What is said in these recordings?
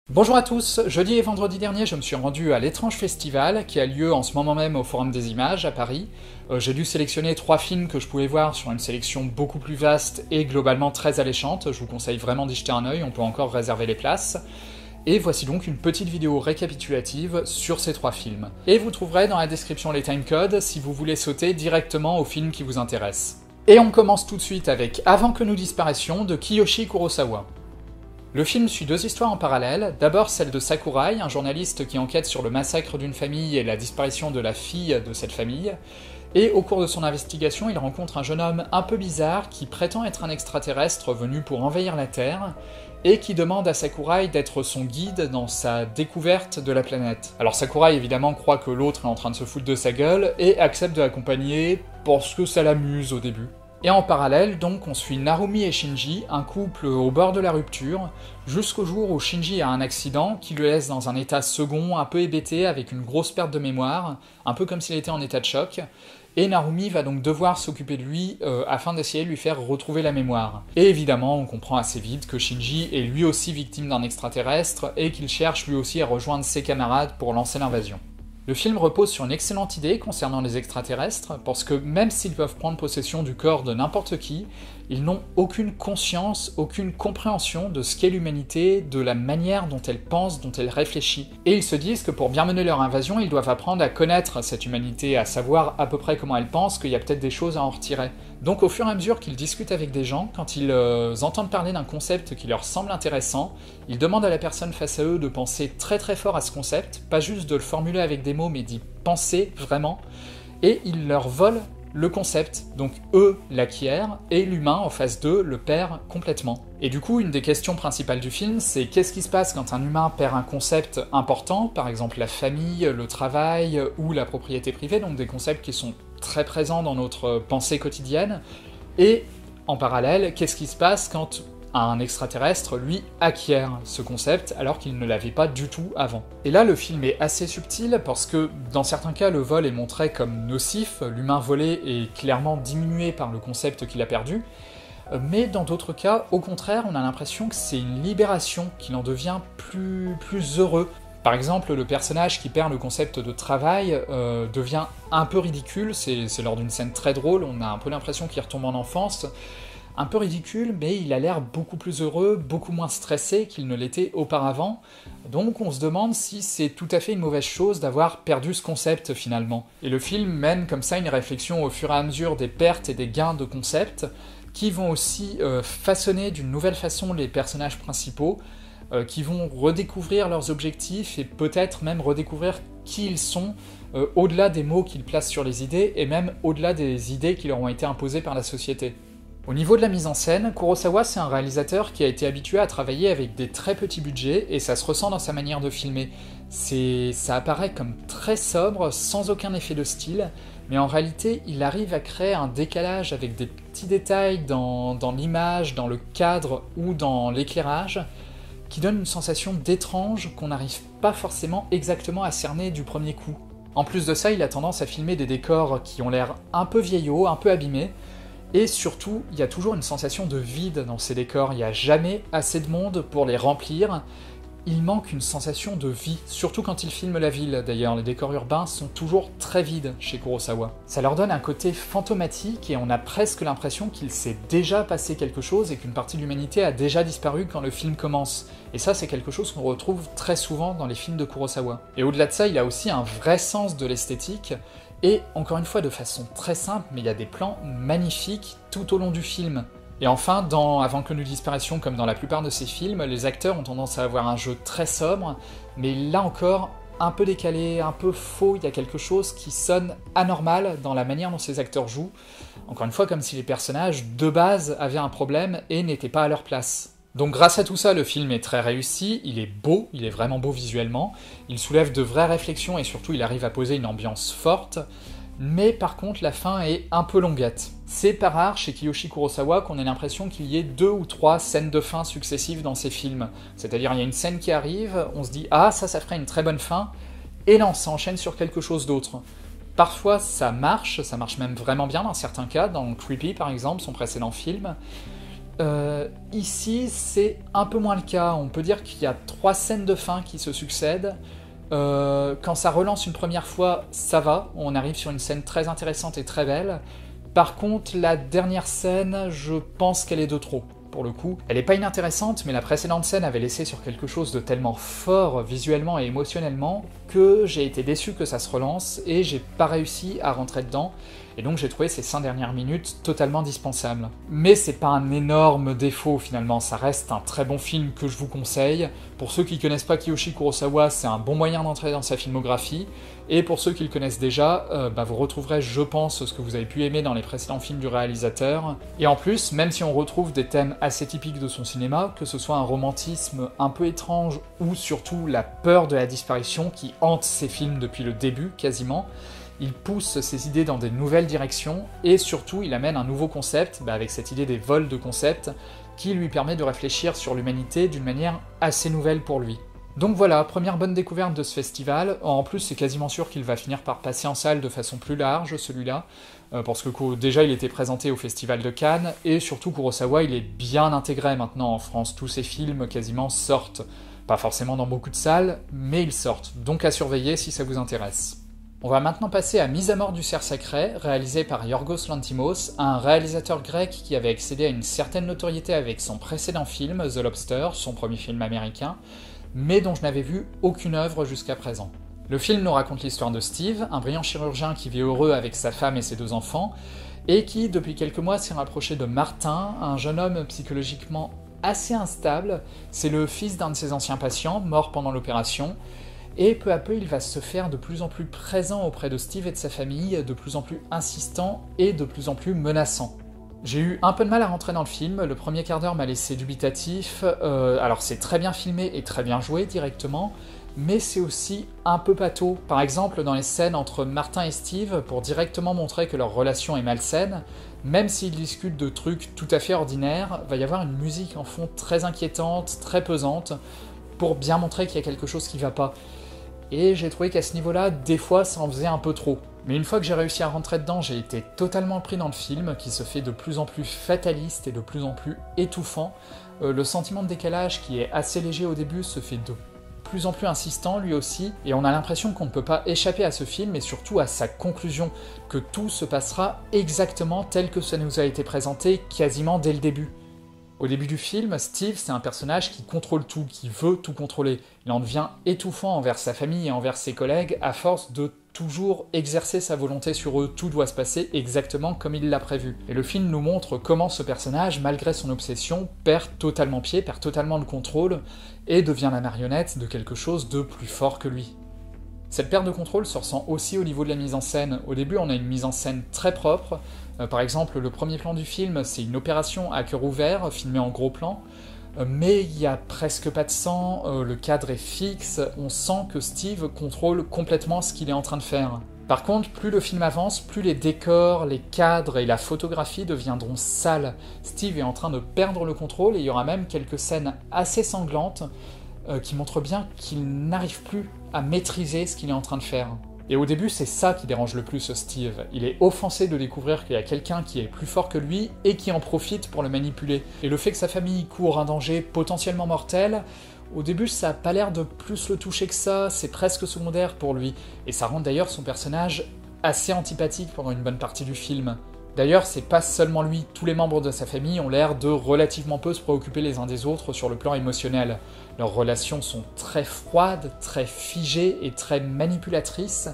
Bonjour à tous, jeudi et vendredi dernier je me suis rendu à l'Étrange Festival qui a lieu en ce moment même au Forum des Images à Paris. J'ai dû sélectionner 3 films que je pouvais voir sur une sélection beaucoup plus vaste et globalement très alléchante, je vous conseille vraiment d'y jeter un œil, on peut encore réserver les places. Et voici donc une petite vidéo récapitulative sur ces 3 films. Et vous trouverez dans la description les timecodes si vous voulez sauter directement au film qui vous intéresse. Et on commence tout de suite avec Avant que nous disparaissions de Kiyoshi Kurosawa. Le film suit 2 histoires en parallèle, d'abord celle de Sakurai, un journaliste qui enquête sur le massacre d'une famille et la disparition de la fille de cette famille, et au cours de son investigation, il rencontre un jeune homme un peu bizarre qui prétend être un extraterrestre venu pour envahir la Terre, et qui demande à Sakurai d'être son guide dans sa découverte de la planète. Alors Sakurai évidemment croit que l'autre est en train de se foutre de sa gueule, et accepte de l'accompagner parce que ça l'amuse au début. Et en parallèle, donc, on suit Narumi et Shinji, un couple au bord de la rupture, jusqu'au jour où Shinji a un accident qui le laisse dans un état second, un peu hébété, avec une grosse perte de mémoire, un peu comme s'il était en état de choc, et Narumi va donc devoir s'occuper de lui afin d'essayer de lui faire retrouver la mémoire. Et évidemment, on comprend assez vite que Shinji est lui aussi victime d'un extraterrestre, et qu'il cherche lui aussi à rejoindre ses camarades pour lancer l'invasion. Le film repose sur une excellente idée concernant les extraterrestres, parce que même s'ils peuvent prendre possession du corps de n'importe qui, ils n'ont aucune conscience, aucune compréhension de ce qu'est l'humanité, de la manière dont elle pense, dont elle réfléchit. Et ils se disent que pour bien mener leur invasion, ils doivent apprendre à connaître cette humanité, à savoir à peu près comment elle pense, qu'il y a peut-être des choses à en retirer. Donc au fur et à mesure qu'ils discutent avec des gens, quand ils entendent parler d'un concept qui leur semble intéressant, ils demandent à la personne face à eux de penser très très fort à ce concept, pas juste de le formuler avec des mots, mais d'y penser vraiment, et ils leur volent le concept, donc eux l'acquièrent, et l'humain en face d'eux le perd complètement. Et du coup, une des questions principales du film, c'est qu'est-ce qui se passe quand un humain perd un concept important, par exemple la famille, le travail ou la propriété privée, donc des concepts qui sont très présents dans notre pensée quotidienne, et en parallèle, qu'est-ce qui se passe quand un extraterrestre, lui, acquiert ce concept alors qu'il ne l'avait pas du tout avant. Et là, le film est assez subtil parce que, dans certains cas, le vol est montré comme nocif, l'humain volé est clairement diminué par le concept qu'il a perdu, mais dans d'autres cas, au contraire, on a l'impression que c'est une libération, qu'il en devient plus heureux. Par exemple, le personnage qui perd le concept de travail devient un peu ridicule, c'est lors d'une scène très drôle, on a un peu l'impression qu'il retombe en enfance, un peu ridicule, mais il a l'air beaucoup plus heureux, beaucoup moins stressé qu'il ne l'était auparavant, donc on se demande si c'est tout à fait une mauvaise chose d'avoir perdu ce concept finalement. Et le film mène comme ça une réflexion au fur et à mesure des pertes et des gains de concepts, qui vont aussi façonner d'une nouvelle façon les personnages principaux, qui vont redécouvrir leurs objectifs et peut-être même redécouvrir qui ils sont, au-delà des mots qu'ils placent sur les idées, et même au-delà des idées qui leur ont été imposées par la société. Au niveau de la mise en scène, Kurosawa c'est un réalisateur qui a été habitué à travailler avec des très petits budgets, et ça se ressent dans sa manière de filmer. Ça apparaît comme très sobre, sans aucun effet de style, mais en réalité il arrive à créer un décalage avec des petits détails dans l'image, dans le cadre ou dans l'éclairage, qui donne une sensation d'étrange qu'on n'arrive pas forcément exactement à cerner du premier coup. En plus de ça, il a tendance à filmer des décors qui ont l'air un peu vieillots, un peu abîmés, et surtout, il y a toujours une sensation de vide dans ces décors, il n'y a jamais assez de monde pour les remplir, il manque une sensation de vie, surtout quand il filme la ville d'ailleurs, les décors urbains sont toujours très vides chez Kurosawa. Ça leur donne un côté fantomatique et on a presque l'impression qu'il s'est déjà passé quelque chose et qu'une partie de l'humanité a déjà disparu quand le film commence. Et ça c'est quelque chose qu'on retrouve très souvent dans les films de Kurosawa. Et au-delà de ça, il a aussi un vrai sens de l'esthétique, et encore une fois de façon très simple, mais il y a des plans magnifiques tout au long du film. Et enfin, dans Avant que nous disparaissions, comme dans la plupart de ces films, les acteurs ont tendance à avoir un jeu très sobre, mais là encore, un peu décalé, un peu faux, il y a quelque chose qui sonne anormal dans la manière dont ces acteurs jouent. Encore une fois, comme si les personnages, de base, avaient un problème et n'étaient pas à leur place. Donc grâce à tout ça, le film est très réussi, il est beau, il est vraiment beau visuellement, il soulève de vraies réflexions et surtout il arrive à poser une ambiance forte, mais par contre la fin est un peu longuette. C'est pas rare chez Kiyoshi Kurosawa qu'on ait l'impression qu'il y ait 2 ou 3 scènes de fin successives dans ses films. C'est-à-dire il y a une scène qui arrive, on se dit « Ah, ça ferait une très bonne fin », et là on s'enchaîne sur quelque chose d'autre. Parfois ça marche même vraiment bien dans certains cas, dans Creepy par exemple, son précédent film, Ici, c'est un peu moins le cas. On peut dire qu'il y a 3 scènes de fin qui se succèdent. Quand ça relance une première fois, ça va. On arrive sur une scène très intéressante et très belle. Par contre, la dernière scène, je pense qu'elle est de trop. Pour le coup, elle est pas inintéressante, mais la précédente scène avait laissé sur quelque chose de tellement fort visuellement et émotionnellement que j'ai été déçu que ça se relance et j'ai pas réussi à rentrer dedans. Et donc j'ai trouvé ces 5 dernières minutes totalement dispensables. Mais c'est pas un énorme défaut finalement, ça reste un très bon film que je vous conseille. Pour ceux qui connaissent pas Kiyoshi Kurosawa, c'est un bon moyen d'entrer dans sa filmographie. Et pour ceux qui le connaissent déjà, vous retrouverez, je pense, ce que vous avez pu aimer dans les précédents films du réalisateur. Et en plus, même si on retrouve des thèmes assez typiques de son cinéma, que ce soit un romantisme un peu étrange ou surtout la peur de la disparition qui hante ses films depuis le début quasiment, il pousse ses idées dans des nouvelles directions et surtout il amène un nouveau concept, avec cette idée des vols de concept, qui lui permet de réfléchir sur l'humanité d'une manière assez nouvelle pour lui. Donc voilà, première bonne découverte de ce festival. En plus, c'est quasiment sûr qu'il va finir par passer en salle de façon plus large, celui-là, parce que déjà il était présenté au Festival de Cannes, et surtout Kurosawa, il est bien intégré maintenant en France. Tous ses films quasiment sortent. Pas forcément dans beaucoup de salles, mais ils sortent. Donc à surveiller si ça vous intéresse. On va maintenant passer à Mise à mort du cerf sacré, réalisé par Yorgos Lanthimos, un réalisateur grec qui avait accédé à une certaine notoriété avec son précédent film, The Lobster, son premier film américain, mais dont je n'avais vu aucune œuvre jusqu'à présent. Le film nous raconte l'histoire de Steve, un brillant chirurgien qui vit heureux avec sa femme et ses 2 enfants, et qui, depuis quelques mois, s'est rapproché de Martin, un jeune homme psychologiquement assez instable. C'est le fils d'un de ses anciens patients, mort pendant l'opération, et peu à peu il va se faire de plus en plus présent auprès de Steve et de sa famille, de plus en plus insistant et de plus en plus menaçant. J'ai eu un peu de mal à rentrer dans le film, le premier quart d'heure m'a laissé dubitatif, alors c'est très bien filmé et très bien joué directement, mais c'est aussi un peu pâteau. Par exemple, dans les scènes entre Martin et Steve, pour directement montrer que leur relation est malsaine, même s'ils discutent de trucs tout à fait ordinaires, va y avoir une musique en fond très inquiétante, très pesante, pour bien montrer qu'il y a quelque chose qui va pas. Et j'ai trouvé qu'à ce niveau-là, des fois, ça en faisait un peu trop. Mais une fois que j'ai réussi à rentrer dedans, j'ai été totalement pris dans le film, qui se fait de plus en plus fataliste et de plus en plus étouffant. Le sentiment de décalage, qui est assez léger au début, se fait de plus en plus insistant lui aussi, et on a l'impression qu'on ne peut pas échapper à ce film, et surtout à sa conclusion, que tout se passera exactement tel que ça nous a été présenté quasiment dès le début. Au début du film, Steve, c'est un personnage qui contrôle tout, qui veut tout contrôler. Il en devient étouffant envers sa famille et envers ses collègues à force de toujours exercer sa volonté sur eux. Tout doit se passer exactement comme il l'a prévu. Et le film nous montre comment ce personnage, malgré son obsession, perd totalement pied, perd totalement le contrôle, et devient la marionnette de quelque chose de plus fort que lui. Cette perte de contrôle se ressent aussi au niveau de la mise en scène. Au début, on a une mise en scène très propre. Par exemple, le premier plan du film, c'est une opération à cœur ouvert, filmée en gros plan, mais il n'y a presque pas de sang, le cadre est fixe, on sent que Steve contrôle complètement ce qu'il est en train de faire. Par contre, plus le film avance, plus les décors, les cadres et la photographie deviendront sales. Steve est en train de perdre le contrôle et il y aura même quelques scènes assez sanglantes qui montrent bien qu'il n'arrive plus à maîtriser ce qu'il est en train de faire. Et au début, c'est ça qui dérange le plus Steve. Il est offensé de découvrir qu'il y a quelqu'un qui est plus fort que lui et qui en profite pour le manipuler. Et le fait que sa famille court un danger potentiellement mortel, au début ça a pas l'air de plus le toucher que ça, c'est presque secondaire pour lui. Et ça rend d'ailleurs son personnage assez antipathique pendant une bonne partie du film. D'ailleurs, c'est pas seulement lui, tous les membres de sa famille ont l'air de relativement peu se préoccuper les uns des autres sur le plan émotionnel. Leurs relations sont très froides, très figées et très manipulatrices,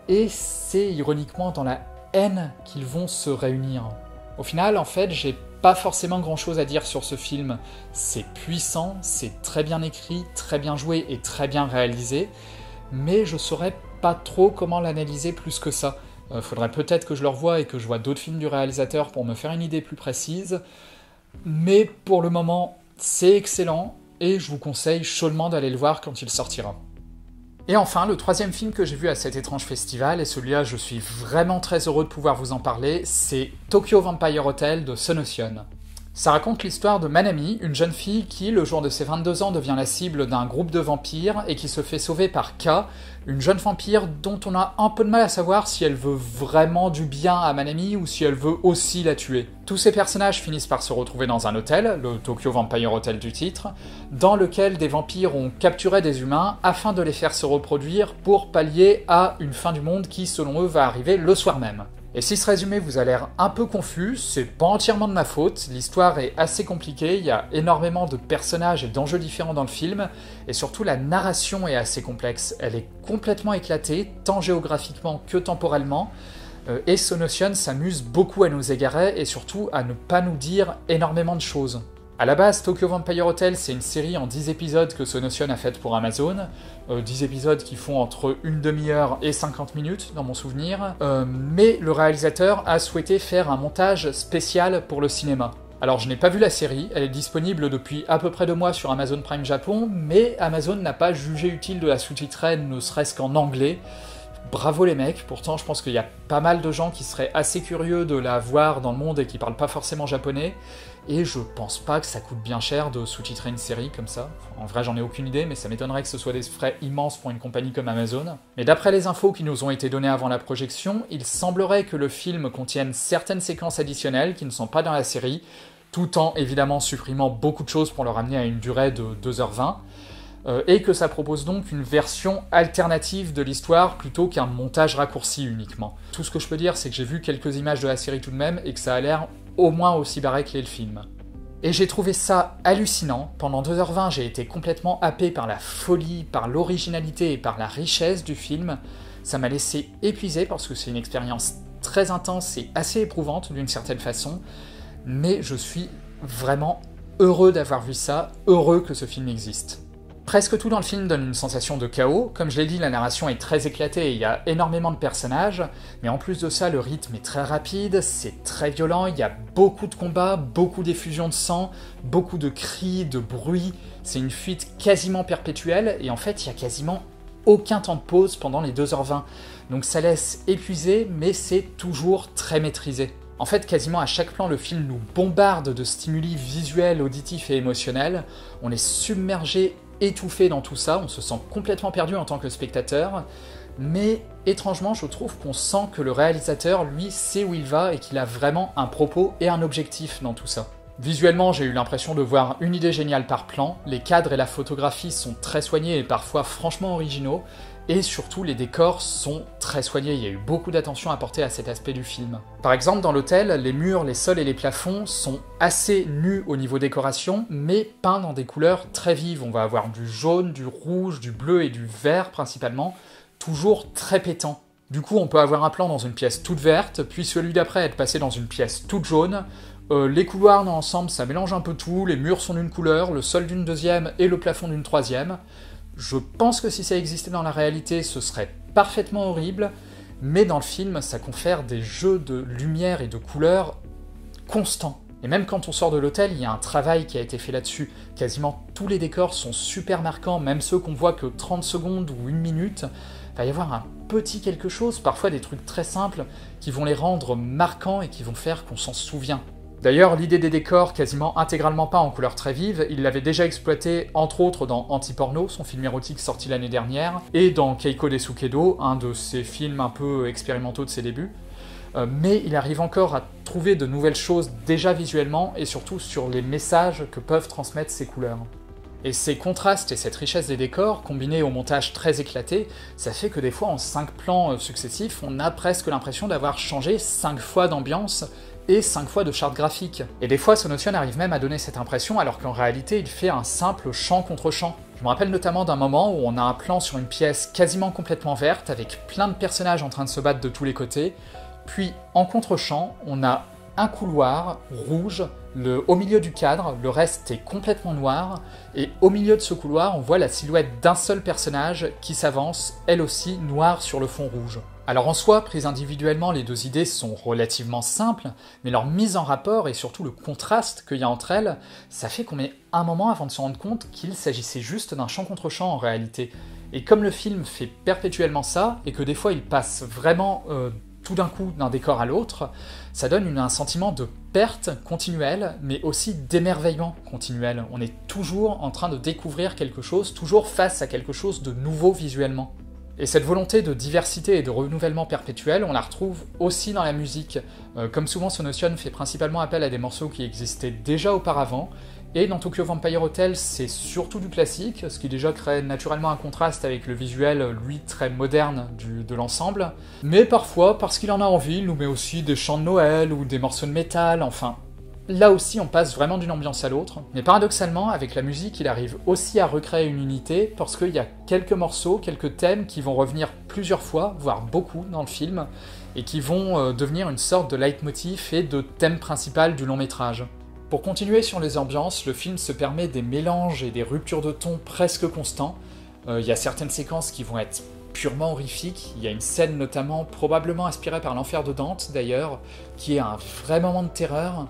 et c'est ironiquement dans la haine qu'ils vont se réunir. Au final, en fait, j'ai pas forcément grand chose à dire sur ce film. C'est puissant, c'est très bien écrit, très bien joué et très bien réalisé, mais je saurais pas trop comment l'analyser plus que ça. Faudrait peut-être que je le revoie et que je vois d'autres films du réalisateur pour me faire une idée plus précise, mais pour le moment, c'est excellent, et je vous conseille chaudement d'aller le voir quand il sortira. Et enfin, le troisième film que j'ai vu à cet étrange festival, et celui-là je suis vraiment très heureux de pouvoir vous en parler, c'est Tokyo Vampire Hotel de Sonocion. Ça raconte l'histoire de Manami, une jeune fille qui, le jour de ses 22 ans, devient la cible d'un groupe de vampires et qui se fait sauver par K, une jeune vampire dont on a un peu de mal à savoir si elle veut vraiment du bien à Manami ou si elle veut aussi la tuer. Tous ces personnages finissent par se retrouver dans un hôtel, le Tokyo Vampire Hotel du titre, dans lequel des vampires ont capturé des humains afin de les faire se reproduire pour pallier à une fin du monde qui, selon eux, va arriver le soir même. Et si ce résumé vous a l'air un peu confus, c'est pas entièrement de ma faute, l'histoire est assez compliquée, il y a énormément de personnages et d'enjeux différents dans le film, et surtout la narration est assez complexe, elle est complètement éclatée, tant géographiquement que temporellement, et Sonotion s'amuse beaucoup à nous égarer et surtout à ne pas nous dire énormément de choses. À la base, Tokyo Vampire Hotel, c'est une série en 10 épisodes que Sonotion a faite pour Amazon. 10 épisodes qui font entre une demi-heure et 50 minutes, dans mon souvenir. Mais le réalisateur a souhaité faire un montage spécial pour le cinéma. Alors je n'ai pas vu la série, elle est disponible depuis à peu près 2 mois sur Amazon Prime Japon, mais Amazon n'a pas jugé utile de la sous-titrer, ne serait-ce qu'en anglais. Bravo les mecs, pourtant je pense qu'il y a pas mal de gens qui seraient assez curieux de la voir dans le monde et qui parlent pas forcément japonais, et je pense pas que ça coûte bien cher de sous-titrer une série comme ça. En vrai j'en ai aucune idée, mais ça m'étonnerait que ce soit des frais immenses pour une compagnie comme Amazon. Mais d'après les infos qui nous ont été données avant la projection, il semblerait que le film contienne certaines séquences additionnelles qui ne sont pas dans la série, tout en évidemment supprimant beaucoup de choses pour le ramener à une durée de 2h20. Et que ça propose donc une version alternative de l'histoire plutôt qu'un montage raccourci uniquement. Tout ce que je peux dire, c'est que j'ai vu quelques images de la série tout de même et que ça a l'air au moins aussi barré que le film. Et j'ai trouvé ça hallucinant. Pendant 2h20, j'ai été complètement happé par la folie, par l'originalité et par la richesse du film. Ça m'a laissé épuisé parce que c'est une expérience très intense et assez éprouvante d'une certaine façon, mais je suis vraiment heureux d'avoir vu ça, heureux que ce film existe. Presque tout dans le film donne une sensation de chaos. Comme je l'ai dit, la narration est très éclatée et il y a énormément de personnages, mais en plus de ça, le rythme est très rapide, c'est très violent, il y a beaucoup de combats, beaucoup d'effusions de sang, beaucoup de cris, de bruit, c'est une fuite quasiment perpétuelle, et en fait, il y a quasiment aucun temps de pause pendant les 2h20. Donc ça laisse épuiser, mais c'est toujours très maîtrisé. En fait, quasiment à chaque plan, le film nous bombarde de stimuli visuels, auditifs et émotionnels, on est submergé, étouffé dans tout ça, on se sent complètement perdu en tant que spectateur, mais étrangement je trouve qu'on sent que le réalisateur, lui, sait où il va et qu'il a vraiment un propos et un objectif dans tout ça. Visuellement, j'ai eu l'impression de voir une idée géniale par plan, les cadres et la photographie sont très soignés et parfois franchement originaux, et surtout les décors sont très soignés, il y a eu beaucoup d'attention apportée à cet aspect du film. Par exemple, dans l'hôtel, les murs, les sols et les plafonds sont assez nus au niveau décoration, mais peints dans des couleurs très vives. On va avoir du jaune, du rouge, du bleu et du vert principalement, toujours très pétant. Du coup, on peut avoir un plan dans une pièce toute verte, puis celui d'après être passé dans une pièce toute jaune. Les couloirs dans l'ensemble, ça mélange un peu tout, les murs sont d'une couleur, le sol d'une deuxième et le plafond d'une troisième. Je pense que si ça existait dans la réalité, ce serait parfaitement horrible, mais dans le film, ça confère des jeux de lumière et de couleurs constants. Et même quand on sort de l'hôtel, il y a un travail qui a été fait là-dessus. Quasiment tous les décors sont super marquants, même ceux qu'on voit que 30 secondes ou 1 minute. Il va y avoir un petit quelque chose, parfois des trucs très simples, qui vont les rendre marquants et qui vont faire qu'on s'en souvient. D'ailleurs, l'idée des décors quasiment intégralement peints en couleurs très vives, il l'avait déjà exploité entre autres dans Anti-Porno, son film érotique sorti l'année dernière, et dans Keiko Desukedo, un de ses films un peu expérimentaux de ses débuts. Mais il arrive encore à trouver de nouvelles choses déjà visuellement, et surtout sur les messages que peuvent transmettre ces couleurs. Et ces contrastes et cette richesse des décors, combinés au montage très éclaté, ça fait que des fois en 5 plans successifs, on a presque l'impression d'avoir changé 5 fois d'ambiance, et 5 fois de charte graphique. Et des fois, Sonotion arrive même à donner cette impression, alors qu'en réalité, il fait un simple champ contre champ. Je me rappelle notamment d'un moment où on a un plan sur une pièce quasiment complètement verte, avec plein de personnages en train de se battre de tous les côtés, puis en contre-champ, on a un couloir rouge, au milieu du cadre, le reste est complètement noir, et au milieu de ce couloir, on voit la silhouette d'un seul personnage qui s'avance, elle aussi noire sur le fond rouge. Alors en soi, prises individuellement, les deux idées sont relativement simples, mais leur mise en rapport et surtout le contraste qu'il y a entre elles, ça fait qu'on met un moment avant de se rendre compte qu'il s'agissait juste d'un champ contre champ en réalité. Et comme le film fait perpétuellement ça, et que des fois il passe vraiment tout d'un coup d'un décor à l'autre, ça donne un sentiment de perte continuelle, mais aussi d'émerveillement continuel. On est toujours en train de découvrir quelque chose, toujours face à quelque chose de nouveau visuellement. Et cette volonté de diversité et de renouvellement perpétuel, on la retrouve aussi dans la musique. Comme souvent, Sonotion fait principalement appel à des morceaux qui existaient déjà auparavant, et dans Tokyo Vampire Hotel, c'est surtout du classique, ce qui déjà crée naturellement un contraste avec le visuel, lui, très moderne de l'ensemble. Mais parfois, parce qu'il en a envie, il nous met aussi des chants de Noël ou des morceaux de métal, enfin... Là aussi, on passe vraiment d'une ambiance à l'autre, mais paradoxalement, avec la musique, il arrive aussi à recréer une unité, parce qu'il y a quelques morceaux, quelques thèmes qui vont revenir plusieurs fois, voire beaucoup, dans le film, et qui vont devenir une sorte de leitmotiv et de thème principal du long métrage. Pour continuer sur les ambiances, le film se permet des mélanges et des ruptures de ton presque constants. Il y a certaines séquences qui vont être purement horrifiques, il y a une scène notamment, probablement inspirée par l'enfer de Dante d'ailleurs, qui est un vrai moment de terreur.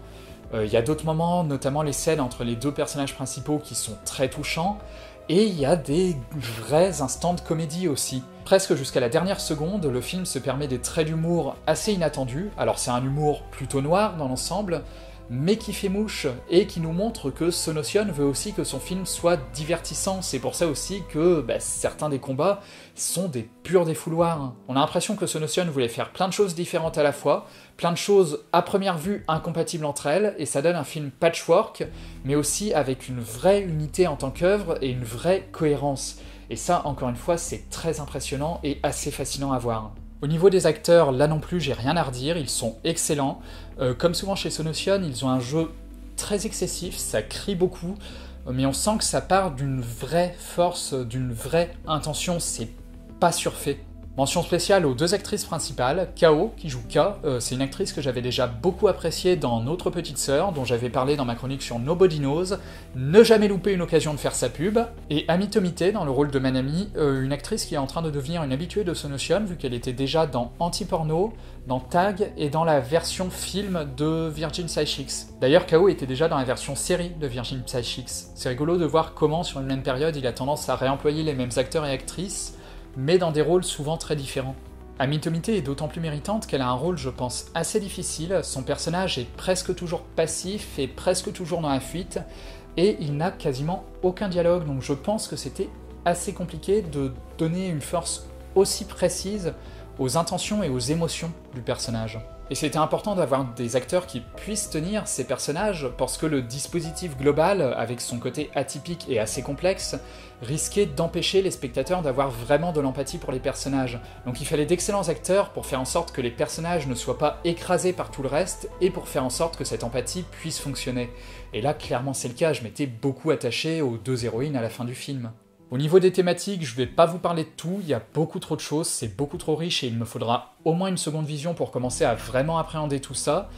Il y a d'autres moments, notamment les scènes entre les deux personnages principaux qui sont très touchants, et il y a des vrais instants de comédie aussi. Presque jusqu'à la dernière seconde, le film se permet des traits d'humour assez inattendus, alors c'est un humour plutôt noir dans l'ensemble, mais qui fait mouche, et qui nous montre que Sonotion veut aussi que son film soit divertissant. C'est pour ça aussi que certains des combats sont des purs défouloirs. On a l'impression que Sonotion voulait faire plein de choses différentes à la fois, plein de choses à première vue incompatibles entre elles, et ça donne un film patchwork, mais aussi avec une vraie unité en tant qu'œuvre et une vraie cohérence. Et ça, encore une fois, c'est très impressionnant et assez fascinant à voir. Au niveau des acteurs, là non plus, j'ai rien à redire, ils sont excellents. Comme souvent chez Sonotion, ils ont un jeu très excessif, ça crie beaucoup, mais on sent que ça part d'une vraie force, d'une vraie intention, c'est pas surfait. Mention spéciale aux deux actrices principales, Kao, qui joue K, c'est une actrice que j'avais déjà beaucoup appréciée dans Notre Petite Sœur, dont j'avais parlé dans ma chronique sur Nobody Knows, ne jamais louper une occasion de faire sa pub, et Ami Tomite dans le rôle de Manami, une actrice qui est en train de devenir une habituée de Sonotion, vu qu'elle était déjà dans Anti-Porno, dans Tag, et dans la version film de Virgin Psychics. D'ailleurs, Kao était déjà dans la version série de Virgin Psychics. C'est rigolo de voir comment, sur une même période, il a tendance à réemployer les mêmes acteurs et actrices, mais dans des rôles souvent très différents. Ami Tomite est d'autant plus méritante qu'elle a un rôle, je pense, assez difficile, son personnage est presque toujours passif et presque toujours dans la fuite, et il n'a quasiment aucun dialogue, donc je pense que c'était assez compliqué de donner une force aussi précise aux intentions et aux émotions du personnage. Et c'était important d'avoir des acteurs qui puissent tenir ces personnages, parce que le dispositif global, avec son côté atypique et assez complexe, risquait d'empêcher les spectateurs d'avoir vraiment de l'empathie pour les personnages. Donc il fallait d'excellents acteurs pour faire en sorte que les personnages ne soient pas écrasés par tout le reste, et pour faire en sorte que cette empathie puisse fonctionner. Et là, clairement c'est le cas, je m'étais beaucoup attaché aux deux héroïnes à la fin du film. Au niveau des thématiques, je vais pas vous parler de tout, il y a beaucoup trop de choses, c'est beaucoup trop riche et il me faudra au moins une seconde vision pour commencer à vraiment appréhender tout ça,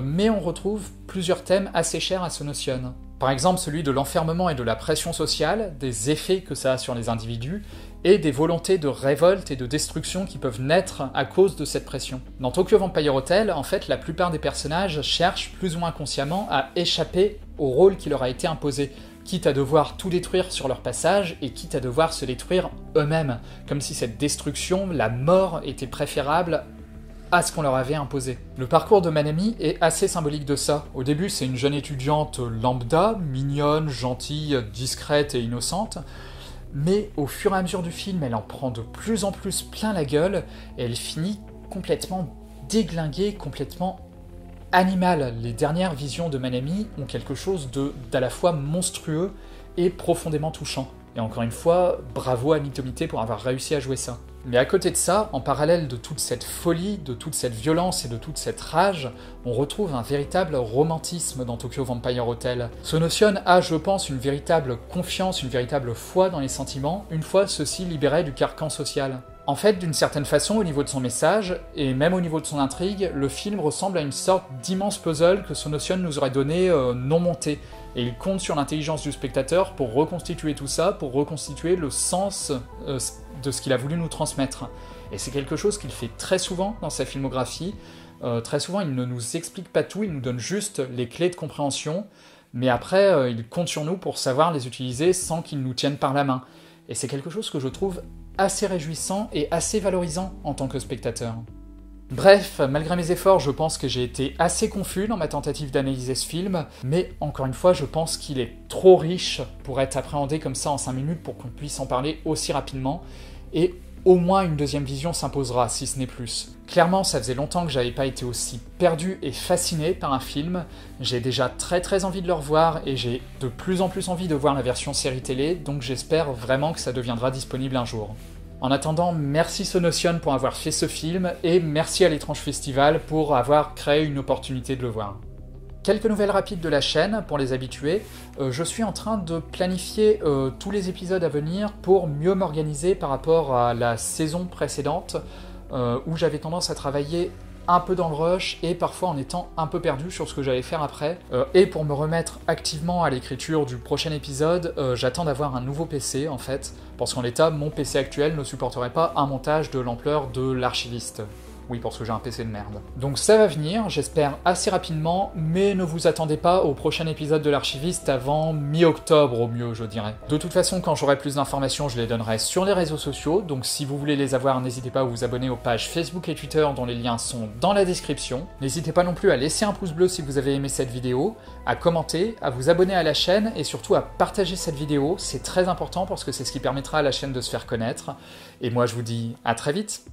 mais on retrouve plusieurs thèmes assez chers à Sonotion. Par exemple celui de l'enfermement et de la pression sociale, des effets que ça a sur les individus, et des volontés de révolte et de destruction qui peuvent naître à cause de cette pression. Dans Tokyo Vampire Hotel, en fait, la plupart des personnages cherchent plus ou moins consciemment à échapper au rôle qui leur a été imposé, quitte à devoir tout détruire sur leur passage, et quitte à devoir se détruire eux-mêmes, comme si cette destruction, la mort, était préférable à ce qu'on leur avait imposé. Le parcours de Manami est assez symbolique de ça. Au début, c'est une jeune étudiante lambda, mignonne, gentille, discrète et innocente, mais au fur et à mesure du film, elle en prend de plus en plus plein la gueule, et elle finit complètement déglinguée, complètement animal. Les dernières visions de Manami ont quelque chose d'à la fois monstrueux et profondément touchant. Et encore une fois, bravo à Ami Tomite pour avoir réussi à jouer ça. Mais à côté de ça, en parallèle de toute cette folie, de toute cette violence et de toute cette rage, on retrouve un véritable romantisme dans Tokyo Vampire Hotel. Sonotion a, je pense, une véritable confiance, une véritable foi dans les sentiments, une fois ceux-ci libérés du carcan social. En fait, d'une certaine façon, au niveau de son message, et même au niveau de son intrigue, le film ressemble à une sorte d'immense puzzle que Sonotion nous aurait donné non monté. Et il compte sur l'intelligence du spectateur pour reconstituer tout ça, pour reconstituer le sens de ce qu'il a voulu nous transmettre. Et c'est quelque chose qu'il fait très souvent dans sa filmographie. Très souvent, il ne nous explique pas tout, il nous donne juste les clés de compréhension, mais après, il compte sur nous pour savoir les utiliser sans qu'il nous tienne par la main. Et c'est quelque chose que je trouve assez réjouissant et assez valorisant en tant que spectateur. Bref, malgré mes efforts, je pense que j'ai été assez confus dans ma tentative d'analyser ce film, mais encore une fois, je pense qu'il est trop riche pour être appréhendé comme ça en 5 minutes pour qu'on puisse en parler aussi rapidement, et au moins une deuxième vision s'imposera, si ce n'est plus. Clairement, ça faisait longtemps que j'avais pas été aussi perdu et fasciné par un film, j'ai déjà très envie de le revoir, et j'ai de plus en plus envie de voir la version série télé, donc j'espère vraiment que ça deviendra disponible un jour. En attendant, merci Sonotion pour avoir fait ce film, et merci à l'Étrange Festival pour avoir créé une opportunité de le voir. Quelques nouvelles rapides de la chaîne, pour les habitués. Je suis en train de planifier tous les épisodes à venir pour mieux m'organiser par rapport à la saison précédente, où j'avais tendance à travailler un peu dans le rush et parfois en étant un peu perdu sur ce que j'allais faire après. Et pour me remettre activement à l'écriture du prochain épisode, j'attends d'avoir un nouveau PC en fait, parce qu'en l'état, mon PC actuel ne supporterait pas un montage de l'ampleur de l'Archiviste. Oui, parce que j'ai un PC de merde. Donc ça va venir, j'espère assez rapidement, mais ne vous attendez pas au prochain épisode de l'Archiviste avant mi-octobre au mieux, je dirais. De toute façon, quand j'aurai plus d'informations, je les donnerai sur les réseaux sociaux, donc si vous voulez les avoir, n'hésitez pas à vous abonner aux pages Facebook et Twitter dont les liens sont dans la description. N'hésitez pas non plus à laisser un pouce bleu si vous avez aimé cette vidéo, à commenter, à vous abonner à la chaîne et surtout à partager cette vidéo, c'est très important parce que c'est ce qui permettra à la chaîne de se faire connaître. Et moi je vous dis à très vite.